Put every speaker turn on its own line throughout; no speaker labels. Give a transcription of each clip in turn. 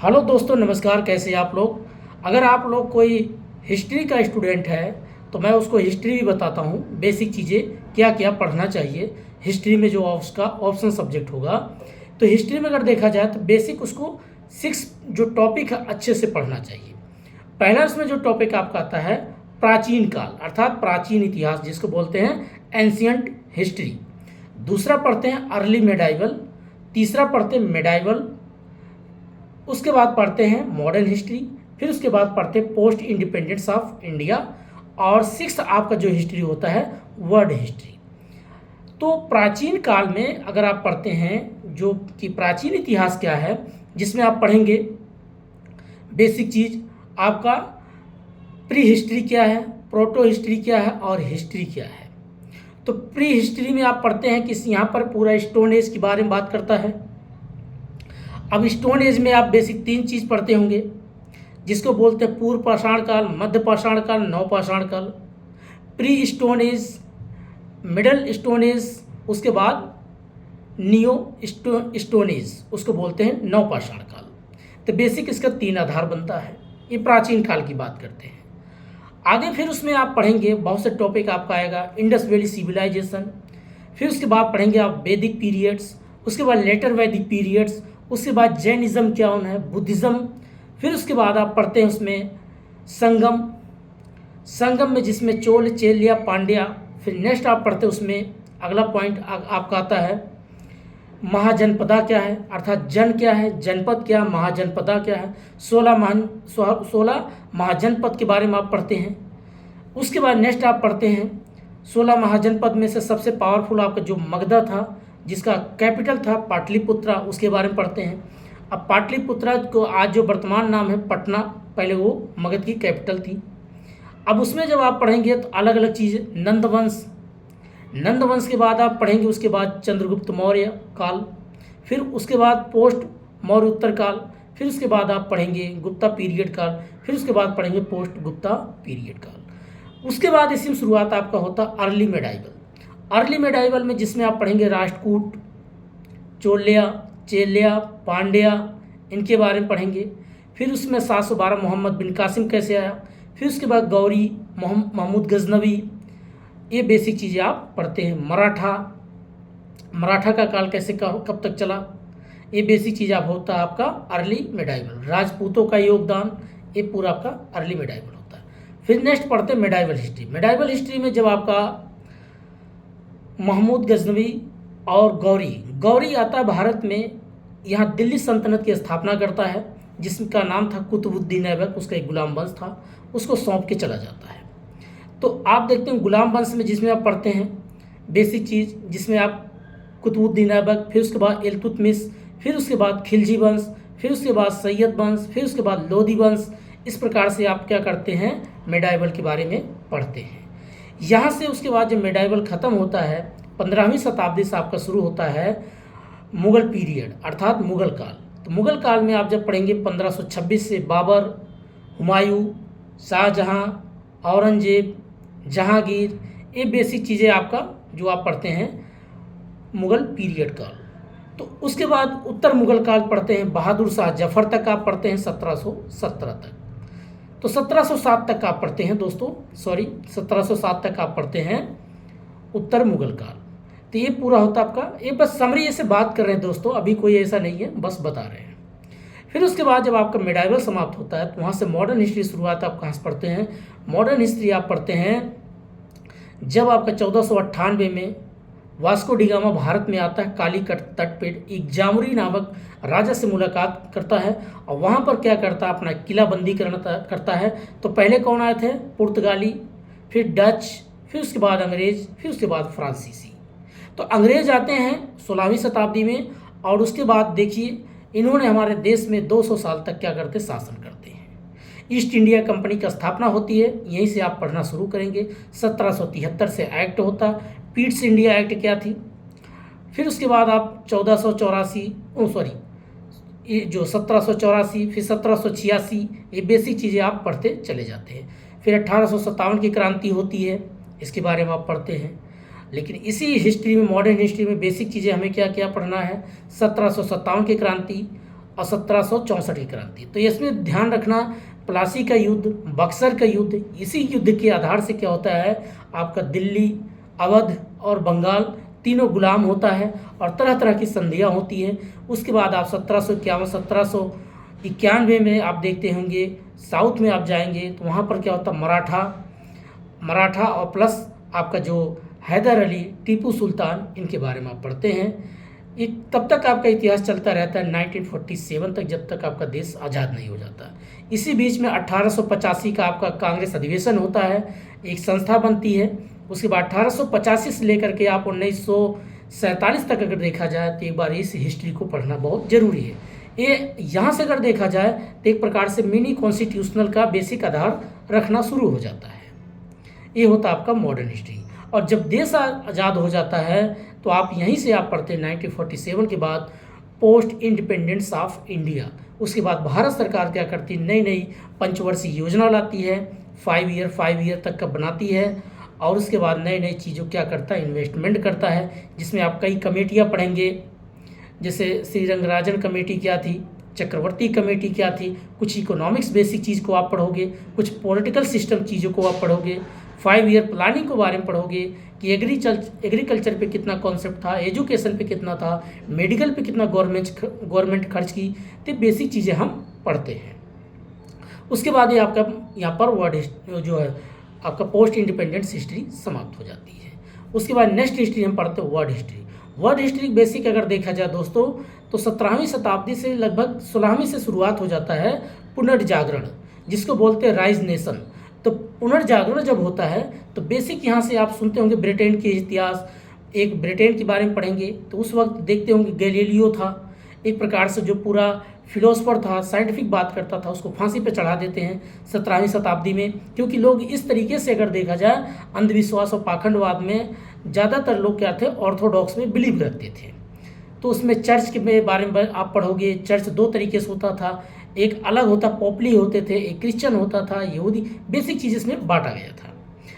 Hello दोस्तों, नमस्कार। कैसे हैं आप लोग। अगर आप लोग कोई हिस्ट्री का स्टूडेंट है तो मैं उसको हिस्ट्री भी बताता हूँ, बेसिक चीज़ें क्या क्या पढ़ना चाहिए हिस्ट्री में, जो उसका ऑप्शन सब्जेक्ट होगा। तो हिस्ट्री में अगर देखा जाए तो बेसिक उसको 6 जो टॉपिक है अच्छे से पढ़ना चाहिए। पहला उसमें जो टॉपिक आपका आता है प्राचीन काल, अर्थात प्राचीन इतिहास, जिसको बोलते हैं एंशियंट हिस्ट्री। दूसरा पढ़ते हैं अर्ली मेडाइवल। तीसरा पढ़ते हैं मेडाइवल। उसके बाद पढ़ते हैं मॉडर्न हिस्ट्री। फिर उसके बाद पढ़ते हैं पोस्ट इंडिपेंडेंस ऑफ इंडिया। और 6 आपका जो हिस्ट्री होता है वर्ल्ड हिस्ट्री। तो प्राचीन काल में अगर आप पढ़ते हैं जो कि प्राचीन इतिहास क्या है, जिसमें आप पढ़ेंगे बेसिक चीज़ आपका प्री हिस्ट्री क्या है, प्रोटो हिस्ट्री क्या है और हिस्ट्री क्या है। तो प्री हिस्ट्री में आप पढ़ते हैं कि यहाँ पर पूरा स्टोन एज के बारे में बात करता है। अब स्टोन एज में आप बेसिक 3 चीज़ पढ़ते होंगे, जिसको बोलते हैं पूर्व पाषाण काल, मध्य पाषाण काल, नव पाषाण काल। Pre stone age, middle stone age, उसके बाद नियो स्टोन एज, उसको बोलते हैं नव पाषाण काल। तो बेसिक इसका 3 आधार बनता है। ये प्राचीन काल की बात करते हैं। आगे फिर उसमें आप पढ़ेंगे बहुत से टॉपिक आपका आएगा इंडस वैली सिविलाइजेशन। फिर उसके बाद पढ़ेंगे आप वैदिक पीरियड्स। उसके बाद लेटर वैदिक पीरियड्स। उसके बाद जैनिज़्म क्या है, बुद्धिज़्म। फिर उसके बाद आप पढ़ते हैं उसमें संगम में जिसमें चोल, चेलिया, पांड्या। फिर नेक्स्ट आप पढ़ते हैं उसमें अगला पॉइंट आपका आता है महाजनपदा क्या है, अर्थात जन क्या है, जनपद क्या है, महाजनपदा क्या है। 16 महाजनपद के बारे में आप पढ़ते हैं। उसके बाद नेक्स्ट आप पढ़ते हैं 16 महाजनपद में से सबसे पावरफुल आपका जो मगध था, जिसका कैपिटल था पाटलिपुत्रा, उसके बारे में पढ़ते हैं। अब पाटलिपुत्रा को आज जो वर्तमान नाम है पटना, पहले वो मगध की कैपिटल थी। अब उसमें जब आप पढ़ेंगे तो अलग अलग चीज़ें, नंदवंश के बाद आप पढ़ेंगे उसके बाद चंद्रगुप्त मौर्य काल। फिर उसके बाद पोस्ट मौर्य उत्तर काल। फिर उसके बाद आप पढ़ेंगे गुप्ता पीरियड काल। फिर उसके बाद पढ़ेंगे पोस्ट गुप्ता पीरियड काल। उसके बाद इसी में शुरुआत आपका होता अर्ली मेडाइवल। अर्ली मेडाइवल में जिसमें आप पढ़ेंगे राष्ट्रकूट, चोल्या, चेलिया, पांड्या, इनके बारे में पढ़ेंगे। फिर उसमें 712 मोहम्मद बिन कासिम कैसे आया। फिर उसके बाद गौरी, महमूद गजनवी, ये बेसिक चीज़ें आप पढ़ते हैं। मराठा का काल कैसे कब तक चला, ये बेसिक चीज़ आप होता है आपका अर्ली मेडाइवल। राजपूतों का योगदान, ये पूरा आपका अर्ली मेडाइवल होता है। फिर नेक्स्ट पढ़ते हैं मेडाइवल हिस्ट्री। मेडाइवल हिस्ट्री में जब आपका महमूद गजनवी और गौरी आता है भारत में, यहाँ दिल्ली सल्तनत की स्थापना करता है, जिसका नाम था कुतुबुद्दीन ऐबक, उसका एक गुलाम वंश था, उसको सौंप के चला जाता है। तो आप देखते हैं गुलाम वंश में जिसमें आप पढ़ते हैं बेसिक चीज़, जिसमें आप कुतुबुद्दीन ऐबक, फिर उसके बाद इल्तुतमिश, फिर उसके बाद खिलजी वंश, फिर उसके बाद सैयद वंश, फिर उसके बाद लोधी वंश। इस प्रकार से आप क्या करते हैं, मेडाइवल के बारे में पढ़ते हैं। यहाँ से उसके बाद जब मेडाइवल ख़त्म होता है 15वीं शताब्दी से आपका शुरू होता है मुग़ल पीरियड, अर्थात मुग़ल काल। तो मुग़ल काल में आप जब पढ़ेंगे 1526 से बाबर, हुमायूं, शाहजहाँ, औरंगजेब, जहांगीर, ये बेसिक चीज़ें आपका जो आप पढ़ते हैं मुग़ल पीरियड काल। तो उसके बाद उत्तर मुग़ल काल पढ़ते हैं, बहादुर शाह जफ़र तक आप पढ़ते हैं 1717 तक। तो 1707 तक आप पढ़ते हैं दोस्तों, 1707 तक आप पढ़ते हैं उत्तर मुग़ल काल। तो ये पूरा होता है आपका, ये बस समरी ऐसे बात कर रहे हैं दोस्तों, अभी कोई ऐसा नहीं है, बस बता रहे हैं। फिर उसके बाद जब आपका मेडाइवल समाप्त होता है तो वहाँ से मॉडर्न हिस्ट्री शुरुआत आप कहाँ से पढ़ते हैं। मॉडर्न हिस्ट्री आप पढ़ते हैं जब आपका 1498 में वास्को डी गामा भारत में आता है, कालीकट तट पे एक जामुरी नामक राजा से मुलाकात करता है और वहाँ पर क्या करता है, अपना किलाबंदी करता है। तो पहले कौन आए थे, पुर्तगाली, फिर डच, फिर उसके बाद अंग्रेज, फिर उसके बाद फ्रांसीसी। तो अंग्रेज आते हैं 16वीं शताब्दी में, और उसके बाद देखिए इन्होंने हमारे देश में 200 साल तक क्या करते, शासन करते हैं। ईस्ट इंडिया कंपनी की स्थापना होती है, यहीं से आप पढ़ना शुरू करेंगे। 1773 से एक्ट होता, पीट्स इंडिया एक्ट क्या थी। फिर उसके बाद आप 1784 ये जो 1784, फिर 1786, ये बेसिक चीज़ें आप पढ़ते चले जाते हैं। फिर 1857 की क्रांति होती है, इसके बारे में आप पढ़ते हैं। लेकिन इसी हिस्ट्री में, मॉडर्न हिस्ट्री में बेसिक चीज़ें हमें क्या क्या पढ़ना है, 1757 की क्रांति, और 1764 की क्रांति। तो इसमें ध्यान रखना, प्लासी का युद्ध, बक्सर का युद्ध, इसी युद्ध के आधार से क्या होता है, आपका दिल्ली, अवध और बंगाल तीनों गुलाम होता है और तरह तरह की संधियाँ होती हैं। उसके बाद आप 1751 1791 में आप देखते होंगे साउथ में आप जाएंगे तो वहाँ पर क्या होता है, मराठा और प्लस आपका जो हैदर अली, टीपू सुल्तान, इनके बारे में आप पढ़ते हैं। एक तब तक आपका इतिहास चलता रहता है 1947 तक, जब तक आपका देश आज़ाद नहीं हो जाता। इसी बीच में 1885 का आपका कांग्रेस अधिवेशन होता है, एक संस्था बनती है। उसके बाद 1885 से लेकर के आप 1947 तक अगर देखा जाए तो एक बार इस हिस्ट्री को पढ़ना बहुत ज़रूरी है। ये यहाँ से अगर देखा जाए तो एक प्रकार से मिनी कॉन्स्टिट्यूशनल का बेसिक आधार रखना शुरू हो जाता है। ये होता है आपका मॉडर्न हिस्ट्री। और जब देश आज़ाद हो जाता है तो आप यहीं से आप पढ़ते हैं 1947 के बाद पोस्ट इंडिपेंडेंस ऑफ इंडिया। उसके बाद भारत सरकार क्या करती है, नई नई पंचवर्षीय योजना लाती है, 5 ईयर तक का बनाती है। और उसके बाद नई नई चीज़ों क्या करता है, इन्वेस्टमेंट करता है, जिसमें आप कई कमेटियाँ पढ़ेंगे। जैसे श्री रंगराजन कमेटी क्या थी, चक्रवर्ती कमेटी क्या थी, कुछ इकोनॉमिक्स बेसिक चीज़ को आप पढ़ोगे, कुछ पॉलिटिकल सिस्टम चीज़ों को आप पढ़ोगे, 5 ईयर प्लानिंग के बारे में पढ़ोगे कि एग्रीकल्चर पे कितना कॉन्सेप्ट था, एजुकेशन पे कितना था, मेडिकल पे कितना गवर्नमेंट खर्च की। तो बेसिक चीज़ें हम पढ़ते हैं। उसके बाद ये आपका यहाँ पर वर्ड जो है आपका पोस्ट इंडिपेंडेंस हिस्ट्री समाप्त हो जाती है। उसके बाद नेक्स्ट हिस्ट्री हम पढ़ते हैं word history. Word history basic अगर देखा जाए दोस्तों तो 17वीं शताब्दी से लगभग 16वीं से शुरुआत हो जाता है पुनर्जागरण, जिसको बोलते हैं राइज नेशन। तो पुनर्जागरण जब होता है तो बेसिक यहाँ से आप सुनते होंगे ब्रिटेन के इतिहास, एक ब्रिटेन के बारे में पढ़ेंगे तो उस वक्त देखते होंगे गैलीलियो था, एक प्रकार से जो पूरा फिलोसफर था, साइंटिफिक बात करता था, उसको फांसी पे चढ़ा देते हैं 17वीं शताब्दी में। क्योंकि लोग इस तरीके से अगर देखा जाए अंधविश्वास और पाखंडवाद में ज़्यादातर लोग क्या थे, ऑर्थोडॉक्स में बिलीव रखते थे। तो उसमें चर्च के बारे में आप पढ़ोगे, चर्च 2 तरीके से होता था, एक अलग होता पॉपली होते थे, एक क्रिश्चियन होता था, यहूदी, बेसिक चीज़ इसमें बांटा गया था।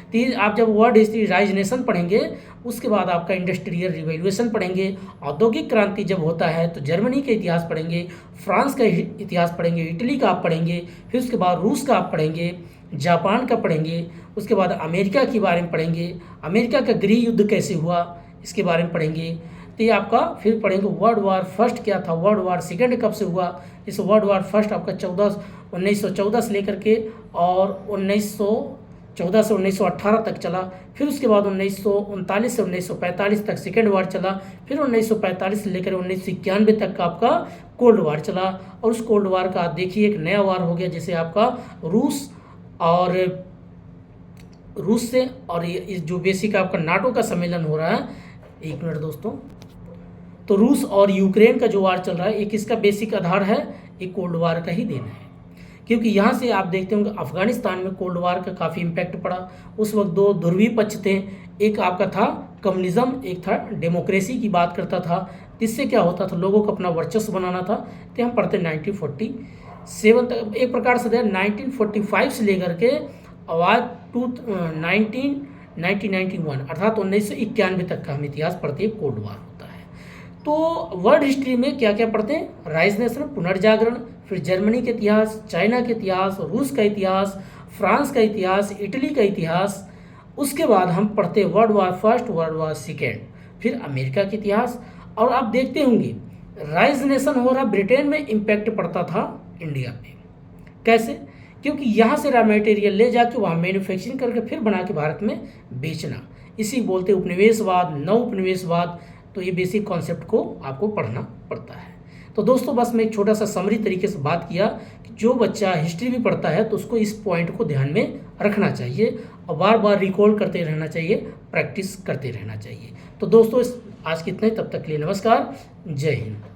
तो आप जब वर्ड हिस्ट्री राइज नेशन पढ़ेंगे उसके बाद आपका इंडस्ट्रियल रिवॉल्यूशन पढ़ेंगे, औद्योगिक क्रांति जब होता है तो जर्मनी का इतिहास पढ़ेंगे, फ्रांस का इतिहास पढ़ेंगे, इटली का आप पढ़ेंगे, फिर उसके बाद रूस का आप पढ़ेंगे, जापान का पढ़ेंगे, उसके बाद अमेरिका के बारे में पढ़ेंगे, अमेरिका का गृह युद्ध कैसे हुआ इसके बारे में पढ़ेंगे। तो ये आपका फिर पढ़ेंगे वर्ल्ड वार फर्स्ट क्या था, वर्ल्ड वार सेकेंड कब से हुआ। इस वर्ल्ड वार फर्स्ट आपका 1914 से लेकर के और 1914 से 1918 तक चला। फिर उसके बाद 1939 से 1945 तक सेकेंड वार चला। फिर 1945 से लेकर 1991 तक का आपका कोल्ड वार चला। और उस कोल्ड वार का देखिए एक नया वार हो गया, जैसे आपका रूस से और ये जो बेसिक आपका नाटो का सम्मेलन हो रहा है, एक मिनट दोस्तों, तो रूस और यूक्रेन का जो वार चल रहा है, एक इसका बेसिक आधार है, एक कोल्ड वार का ही देना है। क्योंकि यहाँ से आप देखते होंगे अफगानिस्तान में कोल्ड वार का काफ़ी इम्पैक्ट पड़ा। उस वक्त 2 ध्रुवीय पक्ष थे, एक आपका था कम्युनिज्म, एक था डेमोक्रेसी की बात करता था। इससे क्या होता था, लोगों को अपना वर्चस्व बनाना था। तो हम पढ़ते 1947 तक, एक प्रकार से 1945 से लेकर के आवाज 1991 अर्थात 1991 तक का हम इतिहास पढ़ते हैं, कोल्ड वार होता है। तो वर्ल्ड हिस्ट्री में क्या क्या पढ़ते हैं, राइज नेशन, पुनर्जागरण, फिर जर्मनी का इतिहास, चाइना का इतिहास, रूस का इतिहास, फ्रांस का इतिहास, इटली का इतिहास। उसके बाद हम पढ़ते हैं world war first, world war second, फिर अमेरिका का इतिहास। और आप देखते होंगे राइज नेशन हो रहा ब्रिटेन में, इम्पैक्ट पड़ता था इंडिया में। कैसे, क्योंकि यहाँ से रॉ मटेरियल ले जाके वहाँ मैन्युफैक्चरिंग करके फिर बना के भारत में बेचना, इसी बोलते उपनिवेशवाद, नव उपनिवेशवाद। तो ये बेसिक कॉन्सेप्ट को आपको पढ़ना पड़ता है। तो दोस्तों बस मैं एक छोटा सा समरी तरीके से बात किया कि जो बच्चा हिस्ट्री भी पढ़ता है तो उसको इस पॉइंट को ध्यान में रखना चाहिए और बार बार रिकॉल करते रहना चाहिए, प्रैक्टिस करते रहना चाहिए। तो दोस्तों आज कितना ही, तब तक के लिए नमस्कार, जय हिंद।